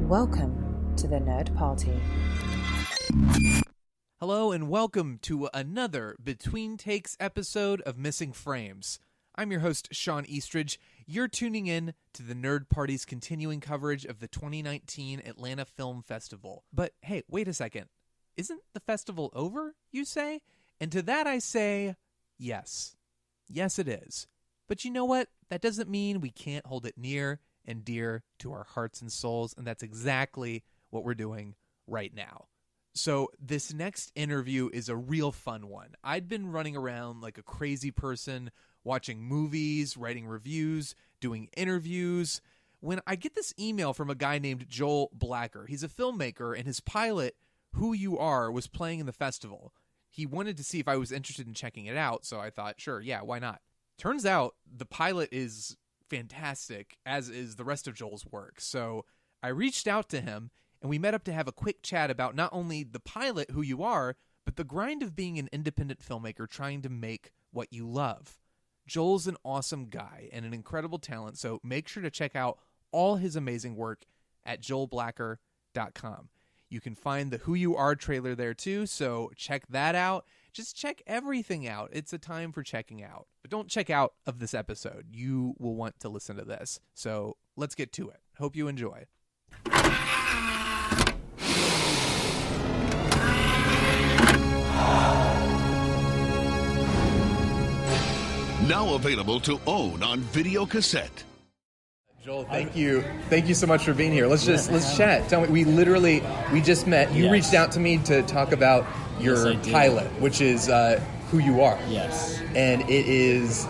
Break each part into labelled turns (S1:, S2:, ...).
S1: Welcome to the Nerd Party.
S2: Hello and welcome to another Between Takes episode of Missing Frames. I'm your host, Shawn Eastridge. You're tuning in to the Nerd Party's continuing coverage of the 2019 Atlanta Film Festival. But hey, wait a second. Isn't the festival over, you say? And to that I say, yes. Yes, it is. But you know what? That doesn't mean we can't hold it near and dear to our hearts and souls, and that's exactly what we're doing right now. So this next interview is a real fun one. I'd been running around like a crazy person, watching movies, writing reviews, doing interviews, when I get this email from a guy named Joel Blacker. He's a filmmaker, and his pilot, Who You Are, was playing in the festival. He wanted to see if I was interested in checking it out, so I thought, sure, yeah, why not? Turns out the pilot is fantastic, as is the rest of Joel's work. So I reached out to him, and we met up to have a quick chat about not only the pilot, Who You Are, but the grind of being an independent filmmaker trying to make what you love. Joel's an awesome guy and an incredible talent, so make sure to check out all his amazing work at joelblacker.com. You can find the Who You Are trailer there too, so check that out. Just check everything out. It's a time for checking out. But don't check out of this episode. You will want to listen to this. So let's get to it. Hope you enjoy.
S3: Now available to own on video cassette.
S2: Joel, thank you. Thank you so much for being here. Let's chat. Tell me, we just met. You reached out to me to talk about your pilot, which is Who You Are.
S4: Yes.
S2: And it is,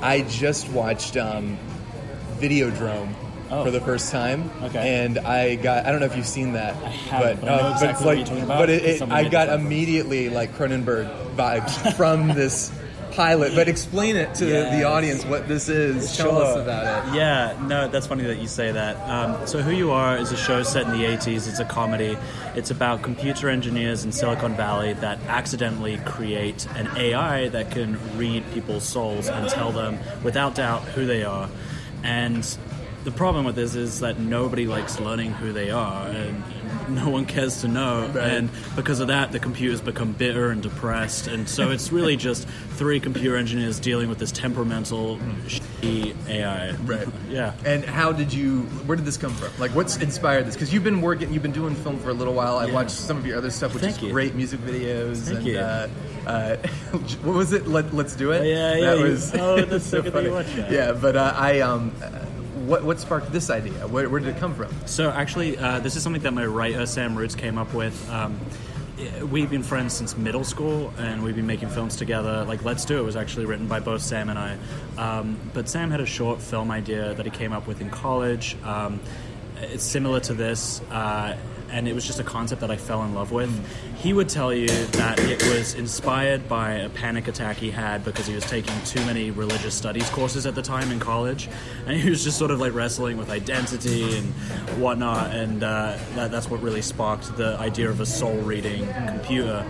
S2: I just watched Videodrome for the first time.
S4: Okay.
S2: And I don't know if you've seen that.
S4: I haven't, but I know exactly what you're talking about.
S2: But I got immediately like Cronenberg vibes from this pilot. But explain it to the audience what this is. Tell us about it.
S4: Yeah, no, that's funny that you say that. So Who You Are is a show set in the 80s. It's a comedy. It's about computer engineers in Silicon Valley that accidentally create an AI that can read people's souls and tell them without doubt who they are. And the problem with this is that nobody likes learning who they are, and no one cares to know. Right. And because of that, the computers become bitter and depressed. And so it's really just three computer engineers dealing with this temperamental, shitty AI.
S2: Right.
S4: Yeah.
S2: And where did this come from? Like, what's inspired this? Because you've been doing film for a little while. I watched some of your other stuff, which is great music videos.
S4: Thank you.
S2: What was it? Let's Do It?
S4: Yeah. That's so good that you watched that.
S2: Yeah, but what sparked this idea? Where did it come from?
S4: So actually, this is something that my writer, Sam Roots, came up with. We've been friends since middle school, and we've been making films together. Like, Let's Do It was actually written by both Sam and I. But Sam had a short film idea that he came up with in college. It's similar to this, and it was just a concept that I fell in love with. He would tell you that it was inspired by a panic attack he had because he was taking too many religious studies courses at the time in college, and he was just sort of like wrestling with identity and whatnot, and that's what really sparked the idea of a soul-reading computer.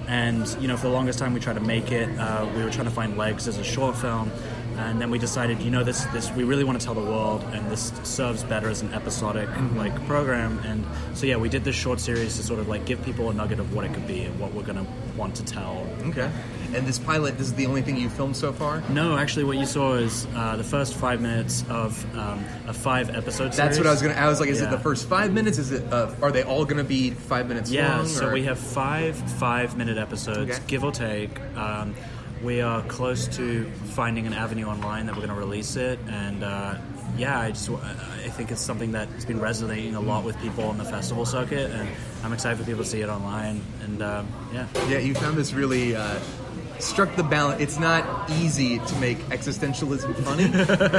S4: And, for the longest time we tried to make it. We were trying to find legs as a short film. And then we decided, this we really want to tell the world, and this serves better as an episodic program. And so we did this short series to sort of give people a nugget of what it could be and what we're going to want to tell.
S2: Okay. And this pilot, this is the only thing you filmed so far?
S4: No, actually, what you saw is the first 5 minutes of a 5-episode series.
S2: That's what I was going to. I was like, is it the first 5 minutes? Is it? Are they all going to be 5 minutes long?
S4: Yeah. So we have 5-minute episodes, give or take. We are close to finding an avenue online that we're going to release it, and I think it's something that's been resonating a lot with people on the festival circuit, and I'm excited for people to see it online. And
S2: yeah, you found this really struck the balance. It's not easy to make existentialism funny.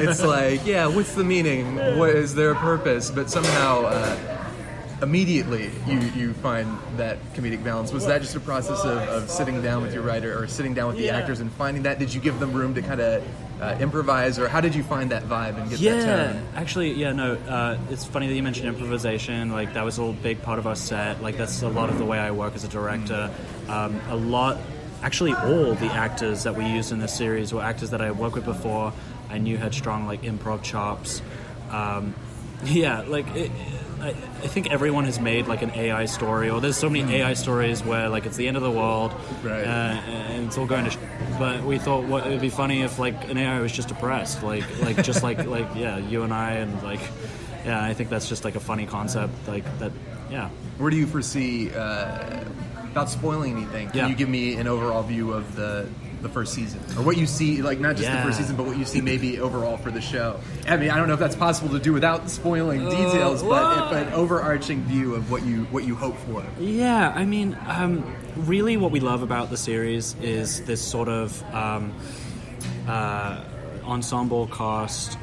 S2: It's like, what's the meaning? What is there a purpose? But somehow immediately you find that comedic balance. Was that just a process of sitting down with your writer or sitting down with the actors and finding that? Did you give them room to kind of improvise, or how did you find that vibe and get that tone?
S4: Actually, it's funny that you mentioned improvisation. That was a big part of our set. That's a lot of the way I work as a director. Actually, all the actors that we used in this series were actors that I had worked with before. I knew had strong improv chops. Yeah, like I think everyone has made like an AI story, or there's so many AI stories where like it's the end of the world,
S2: right?
S4: And it's all going to. But we thought it would be funny if like an AI was just depressed, like just like yeah, you and I, and like yeah, I think that's just like a funny concept, like that. Yeah.
S2: Where do you foresee without spoiling anything? Can you give me an overall view of the first season, or what you see, like not just the first season, but what you see maybe overall for the show? I mean, I don't know if that's possible to do without spoiling details, but an overarching view of what you hope for.
S4: Yeah, I mean, really, what we love about the series is this sort of ensemble cast.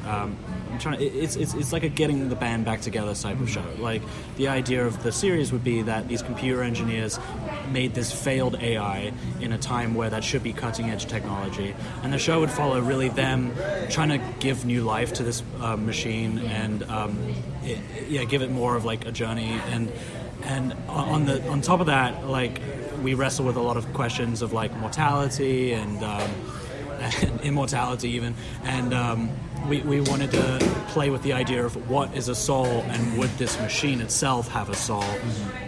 S4: It's like a getting the band back together type of show. Like the idea of the series would be that these computer engineers made this failed AI in a time where that should be cutting edge technology, and the show would follow really them trying to give new life to this machine and give it more of like a journey, and on top of that, like we wrestle with a lot of questions of like mortality and immortality even, and we wanted to play with the idea of what is a soul, and would this machine itself have a soul.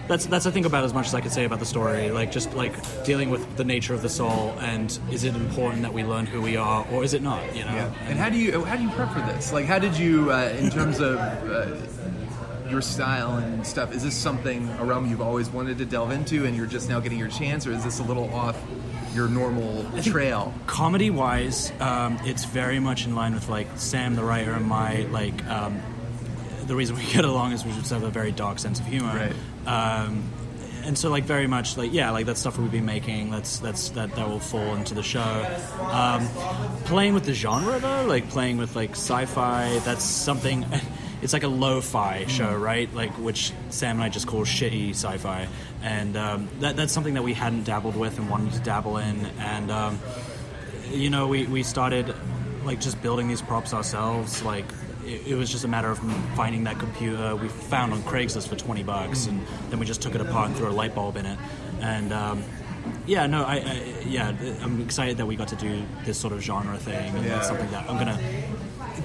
S4: That's I think about as much as I could say about the story, like just like dealing with the nature of the soul, and is it important that we learn who we are, or is it not, you know?
S2: Yeah. And how do you prep for this? Like how did you in terms of your style and stuff, is this a realm you've always wanted to delve into and you're just now getting your chance, or is this a little off your normal trail?
S4: Comedy wise, it's very much in line with like Sam the writer and my like the reason we get along is we just have a very dark sense of humor,
S2: right?
S4: And so like very much like like that stuff we've been making, that will fall into the show. Playing with the genre though, like playing with like sci-fi, that's something. It's like a lo-fi show, right? Like which Sam and I just call shitty sci-fi, and that's something that we hadn't dabbled with and wanted to dabble in. And we started like just building these props ourselves. Like it was just a matter of finding that computer we found on Craigslist for $20, and then we just took it apart and threw a light bulb in it. And I'm excited that we got to do this sort of genre thing, and that's something that I'm gonna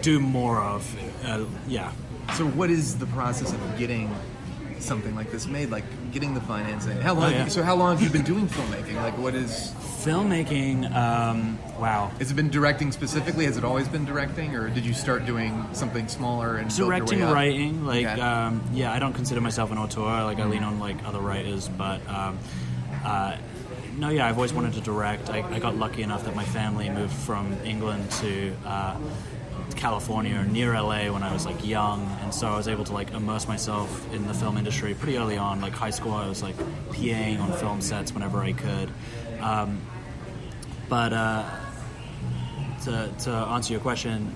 S4: do more of.
S2: So what is the process of getting something like this made, like getting the financing? How long have you been doing filmmaking? Like what is
S4: filmmaking? Wow.
S2: Has it been directing specifically? Has it always been directing, or did you start doing something smaller and
S4: directing, writing? Like
S2: okay.
S4: I don't consider myself an auteur. Like I lean on like other writers, but I've always wanted to direct. I got lucky enough that my family moved from England to California, near LA, when I was like young, and so I was able to like immerse myself in the film industry pretty early on. Like high school, I was like PAing on film sets whenever I could. To answer your question,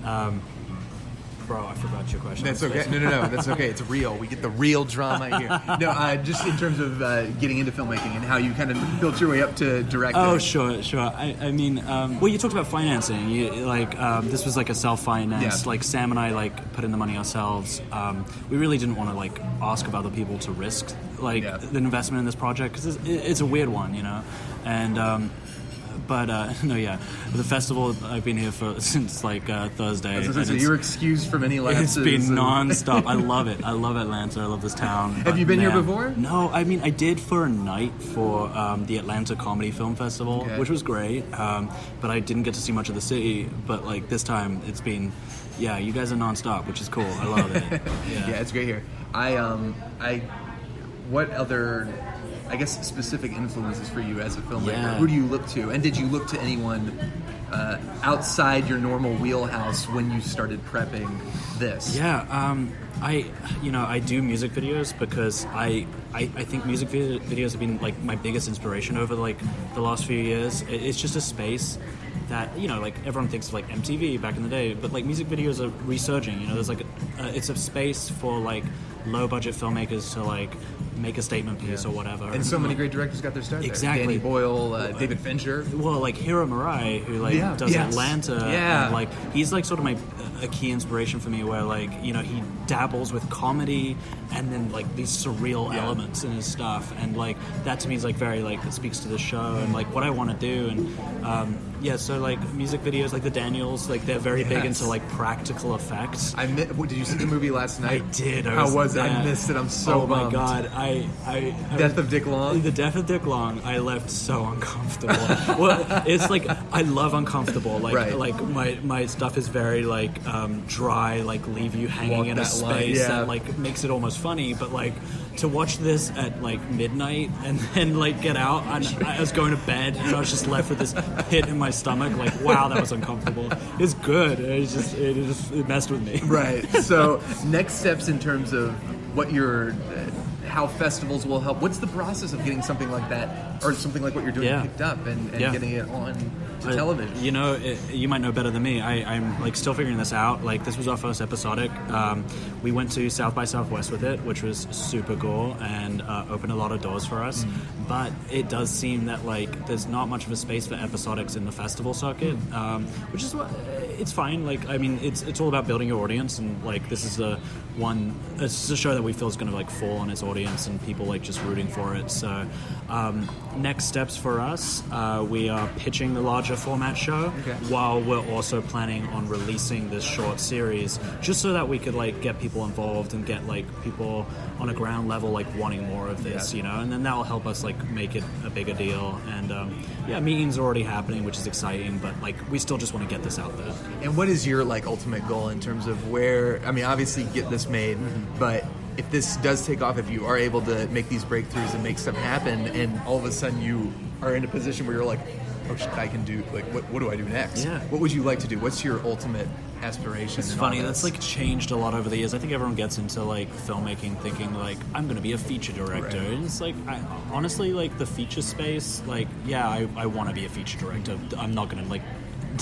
S4: bro, I forgot your question.
S2: That's okay. No, that's okay. It's real. We get the real drama here. No, just in terms of getting into filmmaking and how you kind of built your way up to directing.
S4: Oh, sure. I mean, well, you talked about financing. This was like a self-finance.
S2: Yeah.
S4: Like Sam and I like put in the money ourselves. We really didn't want to like ask of other people to risk the investment in this project because it's a weird one, you know, and. The festival I've been here since like Thursday.
S2: So you're excused from any lapses.
S4: It's been non-stop. I love it. I love Atlanta. I love this town.
S2: Have you been here before?
S4: No, I mean I did for a night for the Atlanta Comedy Film Festival, which was great. But I didn't get to see much of the city. But like this time, it's been, you guys are non-stop, which is cool. I love it.
S2: Yeah, it's great here. What other, I guess, specific influences for you as a filmmaker?
S4: Yeah.
S2: Who do you look to? And did you look to anyone outside your normal wheelhouse when you started prepping this?
S4: Yeah, I do music videos because I think music videos have been like my biggest inspiration over like the last few years. It's just a space that, like everyone thinks of like MTV back in the day, but like music videos are resurging. There's like it's a space for like low budget filmmakers to like make a statement piece or whatever.
S2: And so many great directors got their start there.
S4: Exactly.
S2: Danny Boyle, David Fincher.
S4: Well, like Hiro Murai, who like does Atlanta.
S2: Yeah.
S4: And, like he's like sort of a key inspiration for me, where like he dabbles with comedy and then like these surreal elements in his stuff, and like that to me is like very like it speaks to the show and like what I want to do. And So like music videos, like the Daniels, like they're very big into like practical effects.
S2: Did you see the movie last night?
S4: I did.
S2: How was it? I missed it. I'm so bummed.
S4: Oh my god!
S2: Death of Dick Long.
S4: The Death of Dick Long. I left so uncomfortable. Well, it's like I love uncomfortable. Like like my stuff is very like dry, like leave you hanging in a space that like makes it almost funny. But like to watch this at like midnight and then like get out, and I was going to bed and I was just left with this pit in my stomach. Like wow, that was uncomfortable. It's good. It messed with me.
S2: Right. So next steps in terms of what you're. How festivals will help. What's the process of getting something like that, or something like what you're doing picked up and getting it on to television? You know,
S4: you might know better than me. I'm like still figuring this out. Like this was our first episodic. We went to South by Southwest with it, which was super cool and opened a lot of doors for us. But it does seem that like there's not much of a space for episodics in the festival circuit, which is what it's fine. Like I mean, it's all about building your audience, and like this is it's a show that we feel is going to like fall on its audience and people like just rooting for it. So next steps for us, we are pitching the larger format show while we're also planning on releasing this short series, just so that we could like get people involved and get like people on a ground level like wanting more of this, you know, and then that will help us like make it a bigger deal. And meetings are already happening, which is exciting, but like we still just want to get this out there.
S2: And what is your like ultimate goal in terms of where, I mean, obviously get this made, but if this does take off, if you are able to make these breakthroughs and make stuff happen, and all of a sudden you are in a position where you're like, oh shit, I can do, like, what do I do next?
S4: Yeah.
S2: What would you like to do? What's your ultimate aspiration?
S4: It's funny, that's like changed a lot over the years. I think everyone gets into like filmmaking thinking like, I'm going to be a feature director. Right. And it's like, honestly, like the feature space, like, yeah, I want to be a feature director. I'm not going to like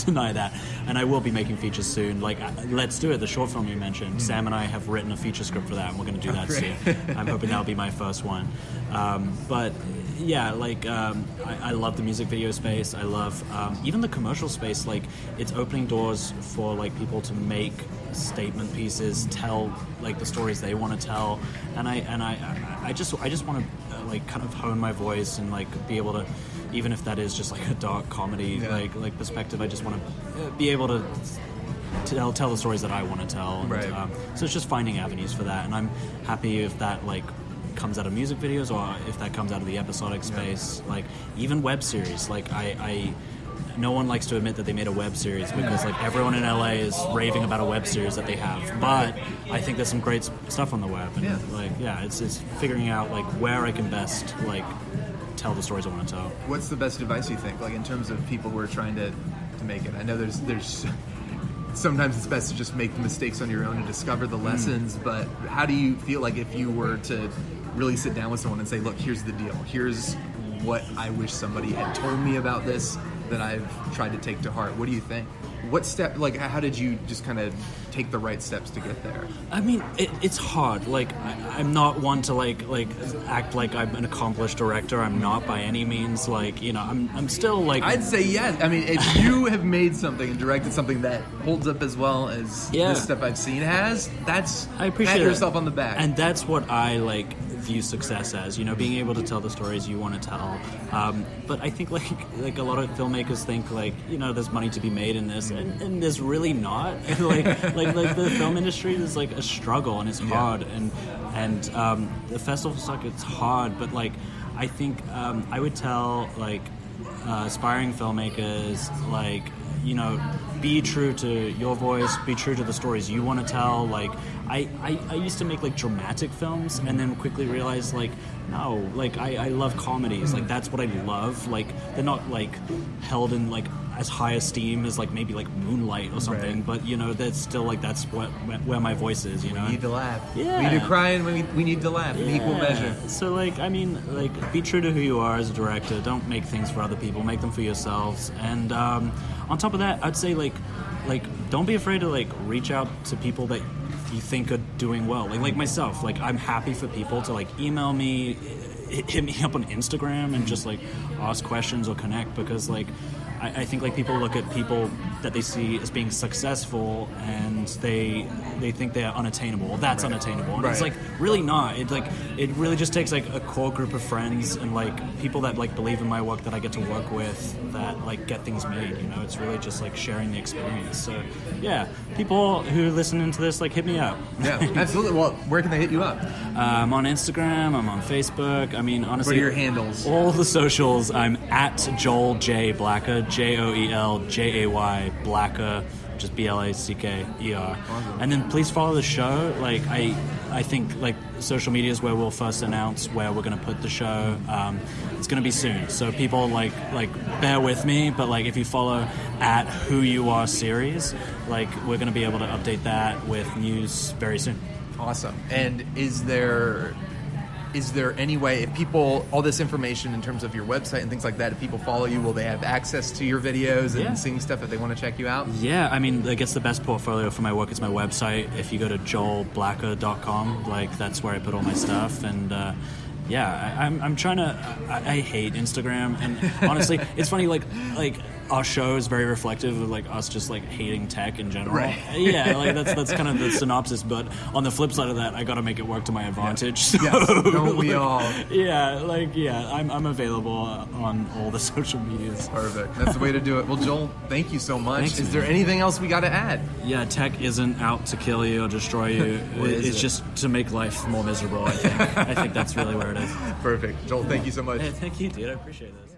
S4: deny that, and I will be making features soon. Like Let's Do It, the short film you mentioned, Sam and I have written a feature script for that, and we're going to do that soon. I'm hoping that'll be my first one. But yeah, like I love the music video space. I love even the commercial space. Like it's opening doors for like people to make statement pieces, tell like the stories they want to tell, and I just want to like kind of hone my voice and like be able to, even if that is just like a dark comedy like perspective, I just want to be able to tell the stories that I want to tell. And, so it's just finding avenues for that, and I'm happy if that like comes out of music videos or if that comes out of the episodic space, like even web series. Like I no one likes to admit that they made a web series because like everyone in LA is raving about a web series that they have, but I think there's some great stuff on the web, and it's figuring out like where I can best like tell the stories I want to tell.
S2: What's the best advice you think, like in terms of people who are trying to make it? I know there's sometimes it's best to just make the mistakes on your own and discover the lessons, but how do you feel like if you were to really sit down with someone and say, look, here's the deal, here's what I wish somebody had told me about this that I've tried to take to heart, what do you think? What step, like, how did you just kind of take the right steps to get there? I
S4: mean, it's hard. Like, I'm not one to like act like I'm an accomplished director. I'm not by any means. Like, you know, I'm still like.
S2: I'd say yes. I mean, if you have made something and directed something that holds up as well as this stuff I've seen has, I appreciate pat yourself on the back.
S4: And that's what I like view success as, you know, being able to tell the stories you want to tell. But I think like a lot of filmmakers think like, you know, there's money to be made in this, and there's really not. like the film industry is like a struggle, and it's hard, and the festival circuit's hard. But like I think I would tell like aspiring filmmakers, like, you know, be true to your voice, be true to the stories you want to tell. Like I used to make like dramatic films and then quickly realized like, no, like I love comedies. Like that's what I love. Like they're not like held in like as high esteem as like maybe like Moonlight or something, but you know, that's still like that's where my voice is, you know.
S2: We need to laugh. Yeah. We need to cry, and we need to laugh in equal measure.
S4: So like, I mean, like be true to who you are as a director. Don't make things for other people. Make them for yourselves. And on top of that, I'd say like don't be afraid to like reach out to people that you think are doing well. Like myself, like I'm happy for people to like email me, hit me up on Instagram and just like ask questions or connect, because like I think like people look at people that they see as being successful and they think they're unattainable. That's unattainable. And it's like really not. It really just takes like a core group of friends and like people that like believe in my work that I get to work with that like get things made. You know, it's really just like sharing the experience. So yeah, people who listen into this, like hit me up.
S2: Yeah, absolutely. Well, where can they hit you up?
S4: I'm on Instagram. I'm on Facebook. I mean, honestly,
S2: what are your handles?
S4: All the socials. I'm at Joel J Blacker, JoelJay Blacker, just BLACKER. Awesome. And then please follow the show. Like I think like social media is where we'll first announce where we're going to put the show. It's going to be soon, so people like bear with me. But like if you follow at Who You Are series, like we're going to be able to update that with news very soon.
S2: Awesome. And is there any way, if people, all this information in terms of your website and things like that, if people follow you, will they have access to your videos and seeing stuff if they want to check you out? Yeah, I mean, I guess the best portfolio for my work is my website. If you go to joelblacker.com, like that's where I put all my stuff. And I'm trying to, I hate Instagram. And honestly, it's funny, like our show is very reflective of like us just like hating tech in general. Right. Yeah, like that's kind of the synopsis. But on the flip side of that, I got to make it work to my advantage. So, yes, don't we all?
S4: I'm available on all the social medias.
S2: Perfect. That's the way to do it. Well, Joel, thank you so much.
S4: Thanks,
S2: is there anything else we got to add?
S4: Yeah, tech isn't out to kill you or destroy you. It's just to make life more miserable. I think that's really where it is.
S2: Perfect. Joel, thank you so much.
S4: Hey, thank you, dude. I appreciate this.